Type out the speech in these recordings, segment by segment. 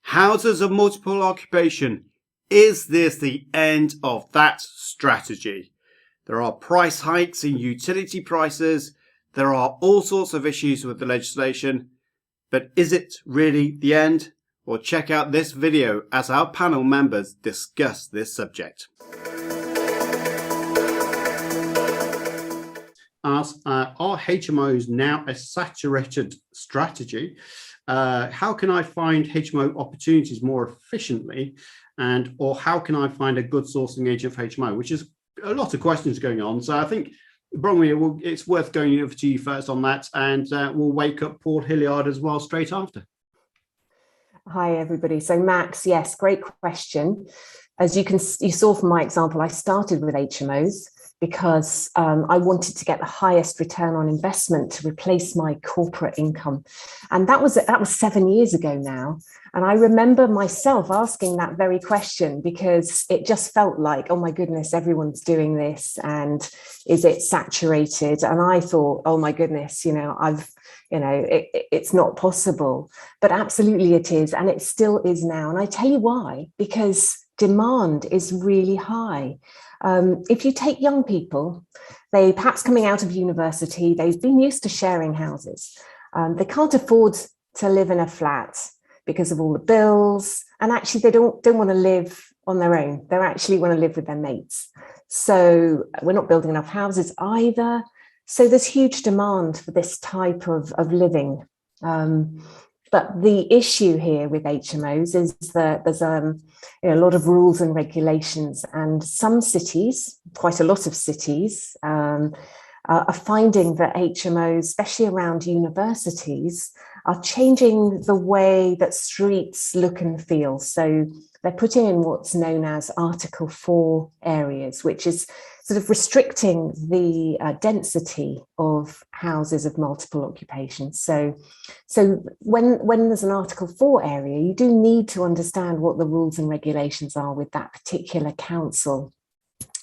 Houses of multiple occupation. Is this the end of that strategy? There are price hikes in utility prices. There are all sorts of issues with the legislation. But is it really the end? Well, check out this video as our panel members discuss this subject. Are HMOs now a saturated strategy? How can I find HMO opportunities more efficiently? Or how can I find a good sourcing agent for HMO? Which is a lot of questions going on. So I think, Bronwen, it's worth going over to you first on that, and we'll wake up Paul.Hilliard as well straight after. Hi, everybody. So Max, yes, great question. As you saw from my example, I started with HMOs because I wanted to get the highest return on investment to replace my corporate income. And that was 7 years ago now. And I remember myself asking that very question because it just felt like, oh my goodness, everyone's doing this. And is it saturated? And I thought, oh my goodness, it's not possible. But absolutely it is. And it still is now. And I tell you why, because demand is really high. If you take young people, they perhaps coming out of university, they've been used to sharing houses. They can't afford to live in a flat because of all the bills. And actually, they don't want to live on their own. They actually want to live with their mates. So we're not building enough houses either. So there's huge demand for this type of living. But the issue here with HMOs is that there's a lot of rules and regulations, and some cities, quite a lot of cities, are finding that HMOs, especially around universities, are changing the way that streets look and feel. So they're putting in what's known as Article 4 areas, which is sort of restricting the density of houses of multiple occupations. So when there's an Article 4 area, you do need to understand what the rules and regulations are with that particular council.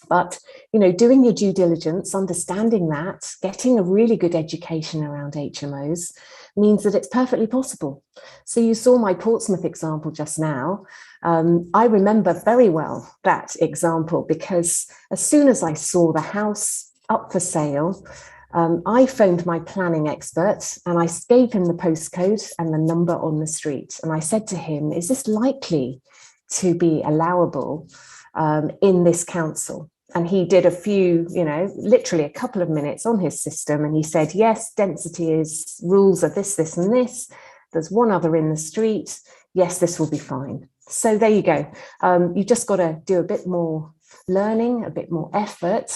But, doing your due diligence, understanding that, getting a really good education around HMOs means that it's perfectly possible. So you saw my Portsmouth example just now. I remember very well that example because as soon as I saw the house up for sale, I phoned my planning expert and I gave him the postcode and the number on the street. And I said to him, is this likely to be allowable in this council? And he did a few, literally a couple of minutes on his system. And he said, yes, rules are this, this, and this. There's one other in the street. Yes, this will be fine. So there you go. You just got to do a bit more learning, a bit more effort.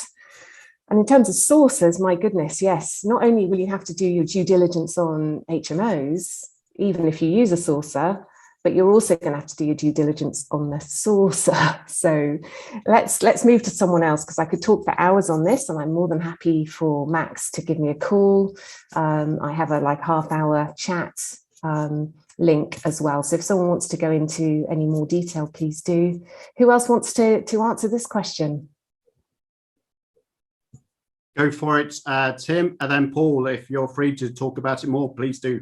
And in terms of sources, my goodness, yes, not only will you have to do your due diligence on HMOs, even if you use a sourcer, but you're also going to have to do your due diligence on the sourcer. So let's move to someone else, because I could talk for hours on this, and I'm more than happy for Max to give me a call. I have a half-hour chat link as well. So if someone wants to go into any more detail, please do. Who else wants to answer this question? Go for it, Tim, and then Paul, if you're free to talk about it more, please do.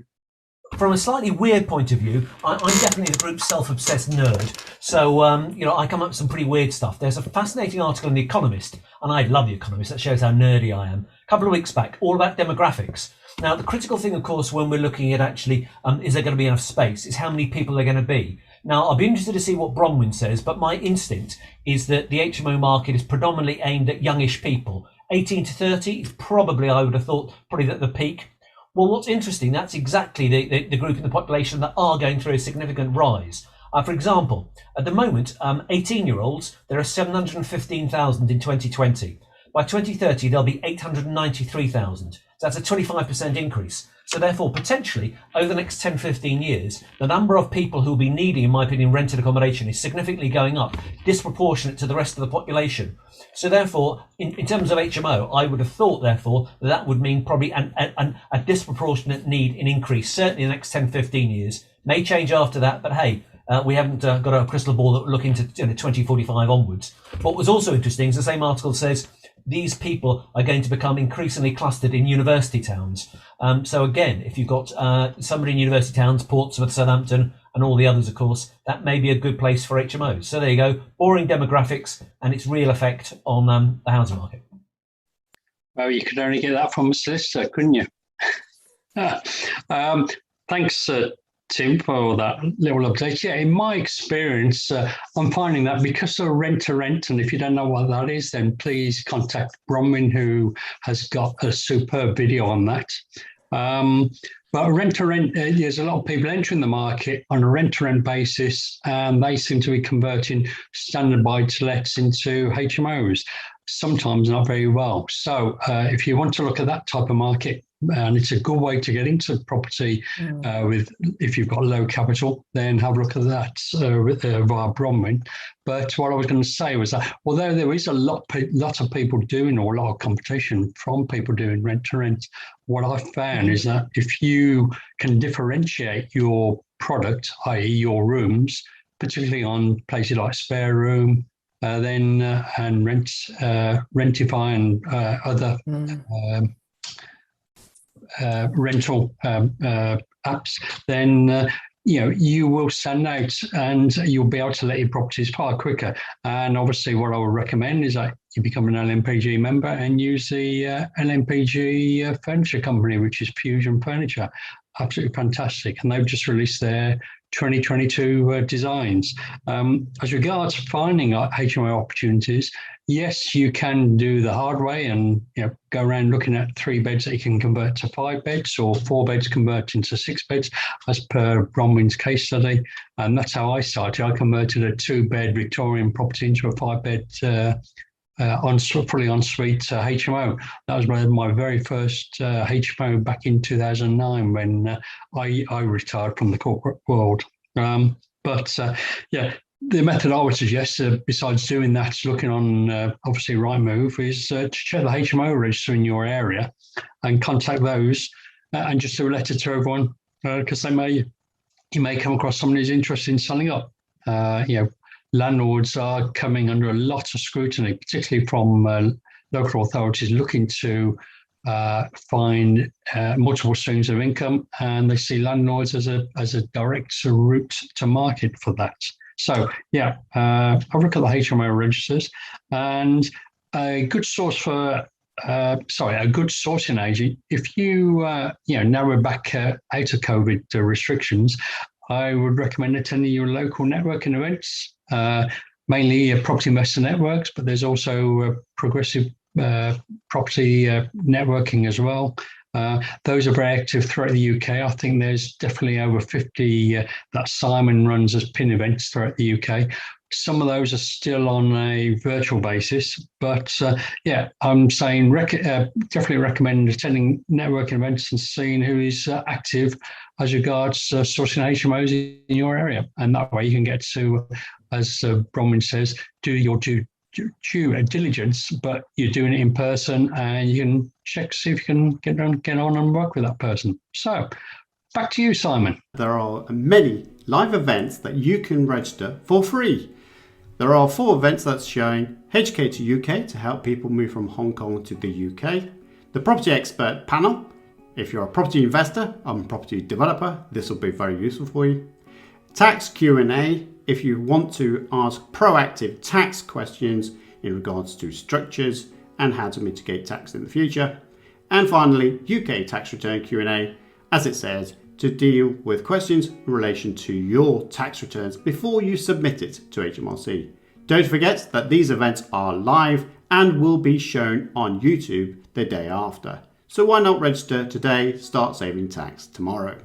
From a slightly weird point of view, I'm definitely the group's self-obsessed nerd. So, I come up with some pretty weird stuff. There's a fascinating article in The Economist, and I love The Economist, that shows how nerdy I am, a couple of weeks back, all about demographics. Now, the critical thing, of course, when we're looking at actually, is there going to be enough space, is how many people are going to be. Now, I'll be interested to see what Bronwen says, but my instinct is that the HMO market is predominantly aimed at youngish people. 18 to 30 is probably, I would have thought, probably at the peak. Well, what's interesting, that's exactly the group in the population that are going through a significant rise. For example, at the moment, 18-year-olds, there are 715,000 in 2020. By 2030, there'll be 893,000. So that's a 25% increase. So therefore, potentially, over the next 10, 15 years, the number of people who will be needing, in my opinion, rented accommodation is significantly going up, disproportionate to the rest of the population. So therefore, in terms of HMO, I would have thought, therefore, that would mean probably a disproportionate need in increase, certainly in the next 10, 15 years. May change after that, but hey, we haven't got a crystal ball that we're looking to 2045 onwards. What was also interesting is the same article says these people are going to become increasingly clustered in university towns. So again, if you've got somebody in university towns, Portsmouth, Southampton, and all the others, of course, that may be a good place for HMOs. So there you go, boring demographics and its real effect on the housing market. Well, you could only get that from a solicitor, couldn't you? Thanks, Tim, for that little update. Yeah, in my experience, I'm finding that because of rent-to-rent, and if you don't know what that is, then please contact Bronwen, who has got a superb video on that. But rent-to-rent, there's a lot of people entering the market on a rent-to-rent basis, and they seem to be converting standard buy-to-lets into HMOs, sometimes not very well. So if you want to look at that type of market, and it's a good way to get into property if you've got low capital, then have a look at that via Bronwen. But what I was going to say was that although there is a lot of people doing, or a lot of competition from people doing rent to rent, what I've found is that if you can differentiate your product, i.e. your rooms, particularly on places like Spare Room, and Rentify and other rental apps, then you will stand out and you'll be able to let your properties far quicker. And obviously what I would recommend is that you become an LNPG member and use the LNPG furniture company, which is Fusion Furniture. Absolutely fantastic. And they've just released their 2022 designs. As regards finding HMO opportunities, yes, you can do the hard way and go around looking at 3 beds that you can convert to 5 beds, or 4 beds convert into 6 beds, as per Bronwen's case study. And that's how I started. I converted a 2-bed Victorian property into a 5-bed fully ensuite HMO. That was my very first HMO back in 2009 when I retired from the corporate world. The method I would suggest, besides doing that, looking on obviously Rightmove, is to check the HMO register in your area and contact those, and just do a letter to everyone, because you may come across someone who's interested in selling up. Landlords are coming under a lot of scrutiny, particularly from local authorities looking to find multiple streams of income, and they see landlords as a direct route to market for that. So have a look at the HMO registers, and a good source for a good sourcing agent. If you now we're back out of COVID restrictions, I would recommend attending your local networking events, mainly property investor networks, but there's also progressive property networking as well. Those are very active throughout the UK. I think there's definitely over 50 that Simon runs as pin events throughout the UK. Some of those are still on a virtual basis, but I'm saying definitely recommend attending networking events and seeing who is active as regards sourcing HMOs in your area. And that way you can get to, as Bronwen says, do your due diligence, but you're doing it in person, and you can check, see if you can get on and work with that person. So back to you, Simon. There are many live events that you can register for free. There are 4 events that's showing: HK to UK to help people move from Hong Kong to the UK, the Property Expert Panel. If you're a property investor and property developer, this will be very useful for you. Tax Q&A, if you want to ask proactive tax questions in regards to structures and how to mitigate tax in the future. And finally, UK tax return Q&A, as it says, to deal with questions in relation to your tax returns before you submit it to HMRC. Don't forget that these events are live and will be shown on YouTube the day after. So why not register today, start saving tax tomorrow?